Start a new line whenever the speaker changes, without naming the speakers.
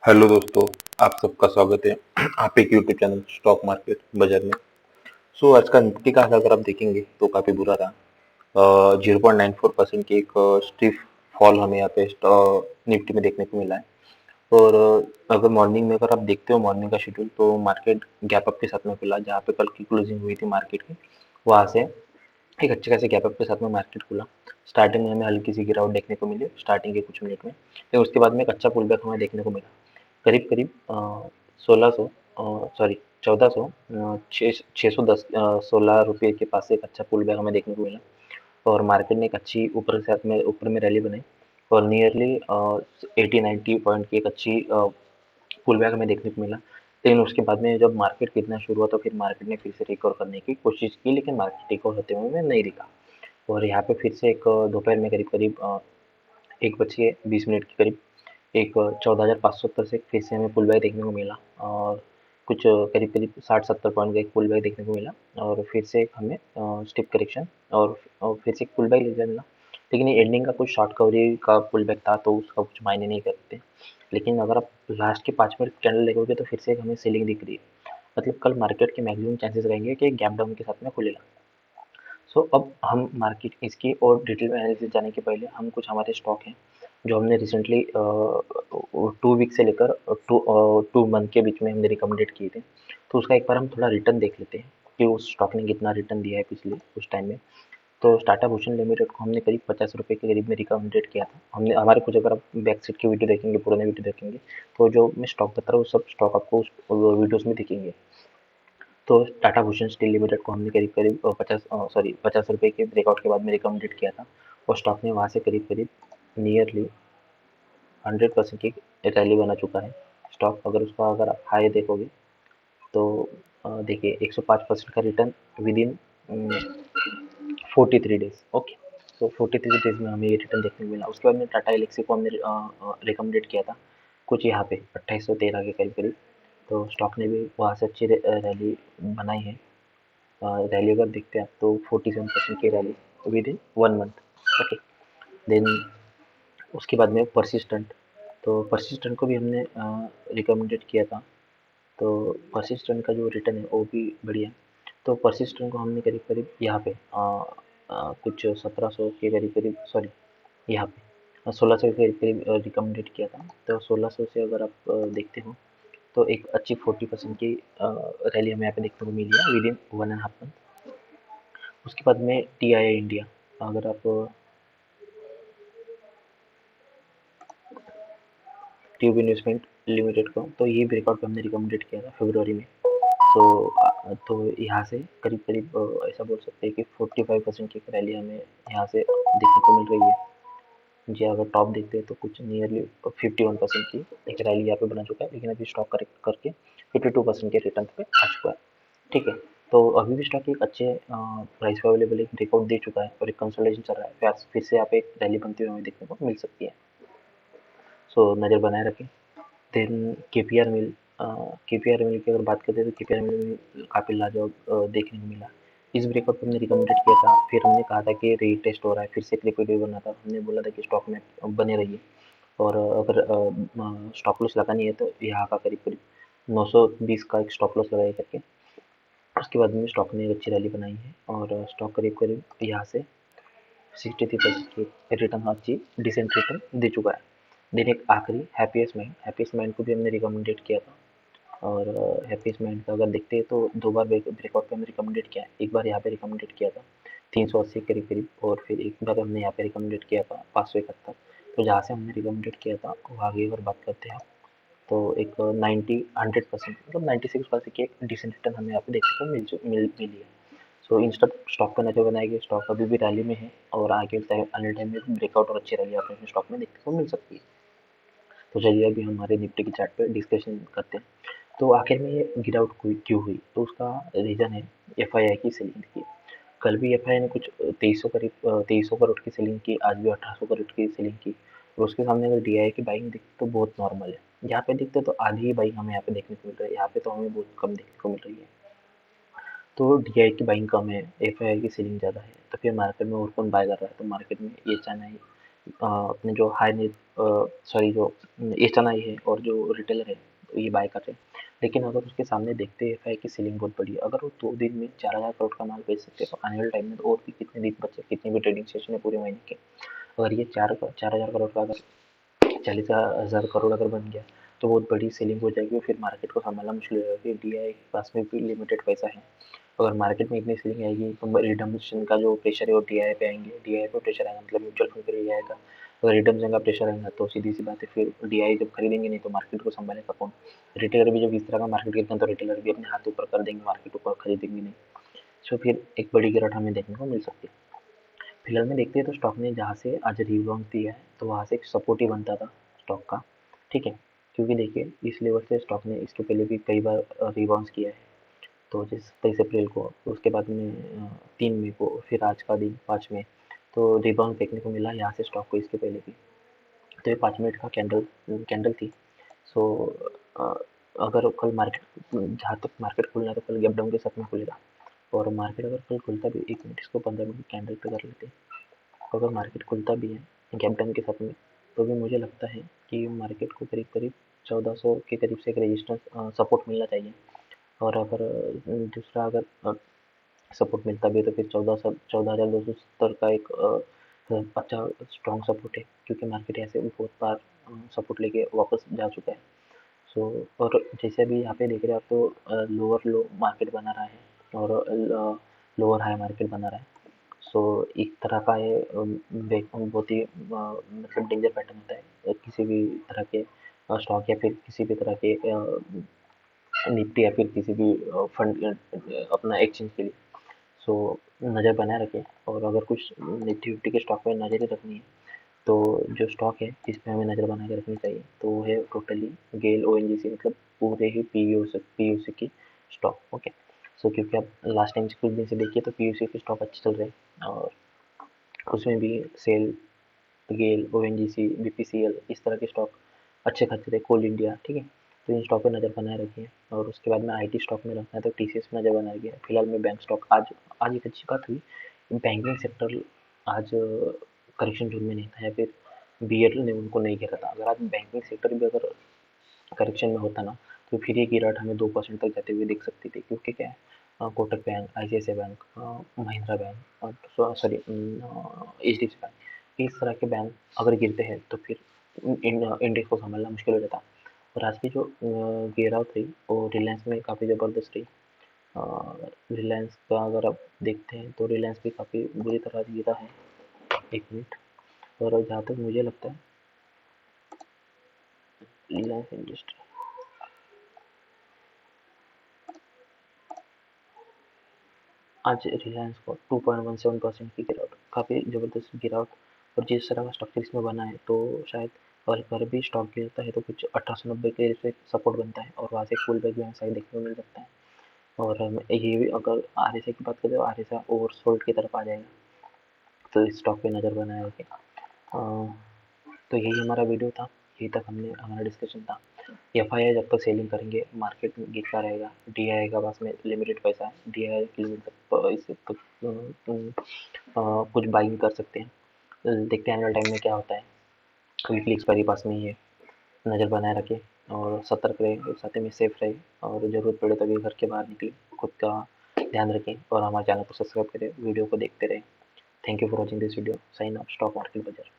Hello दोस्तों, आप सबका स्वागत है आप एक यूट्यूब चैनल स्टॉक मार्केट बाजार में। आज का निफ्टी का हाल अगर आप देखेंगे तो काफी बुरा रहा। 0.94% की एक स्टीफ फॉल हमें यहाँ पे निफ्टी में देखने को मिला है। और अगर मॉर्निंग में अगर आप देखते हो मॉर्निंग का शेड्यूल तो मार्केट गैप अप के साथ में खुला, जहाँ पे कल की क्लोजिंग हुई थी मार्केट की, वहां से एक अच्छे खासे गैप अप के साथ में मार्केट खुला। स्टार्टिंग में हमें हल्की सी गिरावट देखने को मिली स्टार्टिंग के कुछ मिनट में, फिर उसके बाद में एक अच्छा पुल बैक हमें देखने को मिला। करीब करीब 1600 सॉरी 1400 610 16 रुपये के पास एक अच्छा पुल बैक हमें देखने को मिला। और मार्केट ने एक अच्छी ऊपर में रैली बनाई और नियरली 80-90 पॉइंट की एक अच्छी पुल बैक हमें देखने को मिला। लेकिन उसके बाद में जब मार्केट गिरना शुरू हुआ तो फिर मार्केट ने फिर से रिकवर करने की कोशिश की, लेकिन मार्केट रिकवर होते हुए में नहीं दिखा। और यहाँ पे फिर से एक दोपहर में करीब करीब 1:20 के करीब एक 14,570 से फिर से हमें पुल बैक देखने को मिला। और कुछ करीब करीब 60-70 पॉइंट का एक पुल बैक देखने को मिला। और फिर से एक हमें स्टिप करेक्शन और फिर से एक पुल बैक देखने मिला। लेकिन ये एंडिंग का कुछ शॉर्ट कवरी का पुल बैक था तो उसका कुछ मायने नहीं करते। लेकिन अगर आप लास्ट के 5 मिनट कैंडल देखोगे तो फिर से एक हमें सेलिंग दिख रही है। मतलब कल मार्केट के मैक्सिमम चांसेस रहेंगे कि गैप डाउन के साथ में खुलेगा। अब हम मार्केट इसकी और डिटेल में एनालिसिस जाने के पहले हम कुछ हमारे स्टॉक हैं जो हमने रिसेंटली 2 वीक से लेकर टू मंथ के बीच में हमने रिकमेंडेड किए थे। तो उसका एक बार हम थोड़ा रिटर्न देख लेते हैं कि उस स्टॉक ने कितना रिटर्न दिया है पिछले उस टाइम में। तो टाटा भूषण लिमिटेड को हमने करीब 50 रुपये के करीब में रिकमेंडेड किया था। हमने हमारे कुछ अगर आप बैक साइड की वीडियो देखेंगे, पुराने वीडियो देखेंगे, तो जो मैं स्टॉक बता रहा हूँ वो सब स्टॉक आपको उस वीडियोस में दिखेंगे। तो टाटा भूषण स्टील लिमिटेड को हमने करीब करीब 50 रुपये के ब्रेकआउट के बाद में रिकमेंडेड किया था। और स्टॉक ने वहाँ से करीब करीब नियरली 100% की रैली बना चुका है स्टॉक। अगर आप हाई देखोगे तो देखिए 105% का return with in 43 days. Okay, तो 43 डेज में हमें ये रिटर्न देखने को मिला। उसके बाद में टाटा एलेक्सी को हमने रिकमेंडेड किया था कुछ यहाँ पे 2813 के करीब करीब। तो स्टॉक ने भी वहाँ से अच्छी रैली बनाई है। रैली अगर देखते हैं तो 47% की rally within 1 month. Okay, then उसके बाद में परसिस्टेंट, तो परसिस्टेंट को भी हमने रिकमेंडेड किया था। तो परसिस्टेंट का जो रिटर्न है वो भी बढ़िया है। तो परसिस्टेंट को हमने करीब करीब यहाँ पे कुछ 1700 के करीब करीब, सॉरी यहाँ पे 1600 के करीब करीब रिकमेंडेड किया था। तो 1600 से अगर आप देखते हो तो एक अच्छी 40% की रैली हमें यहाँ पे देखने को मिली है विद इन 1.5 मंथ। उसके बाद में TII इंडिया, अगर आप ट्यूब इन्वेस्टमेंट लिमिटेड को, तो ये ब्रेकआउट पे हमने रिकमेंडेड किया था फरवरी में। तो यहाँ से करीब करीब ऐसा बोल सकते हैं कि 45% की रैली हमें यहाँ से देखने को मिल रही है। जी, अगर टॉप देखते हैं तो कुछ नियरली 51% की एक रैली यहाँ पे बना चुका है, लेकिन अभी स्टॉक करेक्ट करके 52% के रिटर्न पे आ चुका है। ठीक है, तो अभी भी स्टॉक एक अच्छे प्राइस पे अवेलेबल एक ब्रेकआउट दे चुका है और एक कंसोलिडेशन चल रहा है। फिर से यहाँ पे एक रैली बनती हुई हमें देखने को मिल सकती है। नज़र बनाए रखें। देन KPR मिल की अगर बात करते हैं तो KPR मिल में काफ़ी लाजवाब देखने को मिला। इस ब्रेकआउट पे हमने रिकमेंडेड किया था, फिर हमने कहा था कि रीटेस्ट हो रहा है, फिर से एक लिक्विडिटी बना था, हमने बोला था कि स्टॉक में बने रहिए। और अगर स्टॉप लॉस लगानी है तो यहाँ का करीब करीब 920 का एक स्टॉप लॉस लगाया करके। उसके बाद में स्टॉक ने एक अच्छी रैली बनाई है और स्टॉक करीब करीब यहाँ से 63% की रिटर्न, अच्छी डिसेंट रिटर्न दे चुका है। देन एक आखिरी हैप्पीएस्ट माइंड को भी हमने रिकमेंडेड किया था। और हैप्पीएस्ट माइंड का अगर देखते हैं तो 2 बार ब्रेकआउट पे हमने रिकमेंडेड किया है। एक बार यहाँ पे रिकमेंडेड किया था 380 करीब करीब, और फिर एक बार हमने यहाँ पे रिकमेंडेड किया था 571। तो जहाँ से हमने रिकमेंडेड किया था वो आगे अगर बात करते हैं तो एक 100% मतलब 96% की एक डिसेंट रिटर्न हमें यहाँ पे देखने को मिली है। इन स्टॉक पे नजर बनाएगी, स्टॉक अभी भी रैली में है और आगे आने टाइम में ब्रेकआउट और अच्छी रैली आपको स्टॉक में देखने को मिल सकती है। तो चलिए अभी हमारे निफ्टी की चार्ट पे डिस्कशन करते हैं। तो आखिर में ये गिरावट क्यों हुई, तो उसका रीज़न है FII की सेलिंग की। कल भी FII ने कुछ 2300 करोड़ की सेलिंग की, आज भी 1800 करोड़ की सेलिंग की। और उसके सामने अगर DI की बाइंग देखते तो बहुत नॉर्मल है। यहाँ पे देखते तो आधी ही बाइंग हमें यहाँ पे देखने को मिल रही है, यहाँ पे तो हमें बहुत कम देखने को मिल रही है। तो DI की बाइंग कम है, FII की सेलिंग ज़्यादा है, तो फिर मार्केट में और कौन बाय कर रहा है, तो मार्केट में ये चाइना अपने जो जो एचएनआई है और जो रिटेलर है तो ये बाय कर रहे हैं। लेकिन अगर उसके सामने देखते हैं एफआई की सीलिंग बहुत बड़ी है, अगर वो 2 दिन में 4,000 करोड़ का माल बेच सकते हैं तो आने वाले टाइम में तो और भी कितने दिन बचे, कितने भी ट्रेडिंग सेशन है पूरे महीने के। अगर ये 4,000 करोड़ का अगर 40,000 करोड़ अगर बन गया तो बहुत बड़ी सेलिंग हो जाएगी, फिर मार्केट को संभालना मुश्किल हो जाएगा। डीआई के पास में भी लिमिटेड पैसा है, अगर मार्केट में इतनी सेलिंग आएगी तो रिडम्पशन का जो प्रेशर है वो डीआई पे आएंगे, डीआई पे प्रेशर आएगा मतलब म्यूचुअल फंड पे आएगा। अगर रिडम्पशन का प्रेशर आएगा तो सीधी सी बात है फिर डीआई जब खरीदेंगे नहीं तो मार्केट को संभालेगा कौन। रिटेलर भी जब इस तरह का मार्केट गिरता है तो रिटेलर भी अपने हाथ ऊपर कर देंगे, मार्केट ऊपर खरीदेंगे नहीं। सो फिर एक बड़ी गिरावट हमें देखने को मिल सकती है। फिलहाल में देखते हैं तो स्टॉक ने जहाँ से आज रिबाउंड दिया है तो वहाँ से एक सपोर्ट ही बनता था स्टॉक का, ठीक है। क्योंकि देखिए इस लेवल से स्टॉक ने इसके पहले भी कई बार रिबाउंड किया है। तो जिस 23 अप्रैल को, उसके बाद में 3 मई को, फिर आज का दिन 5 मई, तो रिबाउंड देखने को मिला यहाँ से स्टॉक को इसके पहले भी। तो ये 5 मिनट का कैंडल कैंडल थी। सो अगर कल मार्केट, जहाँ तक मार्केट खुलना है तो कल गैप डाउन के साथ में खुलेगा। और मार्केट अगर कल खुलता भी, 1 मिनट इसको 15 मिनट कैंडल पे कर लेते हैं, अगर मार्केट खुलता भी है गैप डाउन के साथ में तो भी मुझे लगता है कि मार्केट को करीब करीब 1400 के करीब से एक रेजिस्टेंस सपोर्ट मिलना चाहिए। और अगर दूसरा अगर सपोर्ट मिलता भी है तो फिर 14,270 का एक अच्छा स्ट्रॉन्ग सपोर्ट है, क्योंकि मार्केट ऐसे बहुत बार सपोर्ट लेके वापस जा चुका है। सो और जैसे अभी यहाँ पे देख रहे हैं आप तो लोअर लो मार्केट बना रहा है और लोअर हाई मार्केट बना रहा है। सो एक तरह का ये बहुत ही मतलब डेंजर पैटर्न होता है किसी भी तरह के स्टॉक या फिर किसी भी तरह के निफ्टी या फिर किसी भी फंड अपना एक्सचेंज के लिए। सो नज़र बनाए रखें, और अगर कुछ निफ्टी विफ्टी के स्टॉक में नज़र ही रखनी है तो जो स्टॉक है जिसमें हमें नज़र बना के रखनी चाहिए तो वो है टोटली गेल ओएनजीसी, मतलब पूरे ही पीयूसी की स्टॉक, ओके। सो क्योंकि आप लास्ट टाइम से कुछ दिन से देखिए तो पीयूसी के स्टॉक अच्छे चल रहे हैं, और उसमें भी सेल, गेल, ओएनजीसी, बीपीसीएल इस तरह के स्टॉक अच्छे खासे थे, कोल इंडिया, ठीक है। तो इन स्टॉक पे नज़र बनाए रखिए। और उसके बाद में आईटी स्टॉक में रखना है तो टीसीएस पे नज़र बनाए रखिए। फिलहाल में बैंक स्टॉक, आज आज एक अच्छी बात हुई, बैंकिंग सेक्टर आज करेक्शन जोन में नहीं था, या फिर बियर ने उनको नहीं घेरा था। अगर आज बैंकिंग सेक्टर भी अगर करेक्शन में होता ना तो फिर ये गिरावट हमें 2% तक जाते हुए दिख सकती थी, क्योंकि क्या है Kotak bank, ICICI bank, Mahindra bank, sorry HDFC bank, इस तरह के बैंक अगर गिरते हैं तो फिर इंडेक्स को संभालना मुश्किल हो जाता। और आज की जो गिरावट रही वो रिलायंस में काफ़ी ज़बरदस्त रही। रिलायंस का अगर आप देखते हैं तो रिलायंस भी काफ़ी बुरी तरह गिरा है। 1 मिनट। और जहाँ तक मुझे लगता है रिलायंस इंडस्ट्री आज रिलायंस को 2.17% की गिरावट, काफ़ी ज़बरदस्त गिरावट। और जिस तरह का स्ट्रक्चर इसमें बना है तो शायद अगर भी स्टॉक गिरता है तो कुछ 1890 के से सपोर्ट बनता है और वहाँ से फुल बैक भी हमें शायद देखने को मिल सकता है। और ये भी अगर आरएसआई की बात करें तो आरएसआई ओवरसोल्ड की तरफ आ जाएगा, तो इस स्टॉक पे नज़र बनाए रखें। तो यही हमारा वीडियो था, यही तक हमने हमारा डिस्कशन था। एफ आई आई जब तक सेलिंग करेंगे मार्केट गिरता रहेगा, डी आई आई का पास में लिमिटेड पैसा है, डी आई आई की लिमिट तक इससे तक कुछ बाइंग कर सकते हैं। देखते हैं आने वाले टाइम में क्या होता है। वीकली एक्सपायरी पास में ही है, नज़र बनाए रखें और सतर्क रहे, साथ में सेफ रहे, और ज़रूरत पड़े तभी घर के बाहर निकले। खुद का ध्यान रखें और हमारे चैनल को सब्सक्राइब करें, वीडियो को देखते रहें। Thank you for watching this video. Sign off stock market बाजार।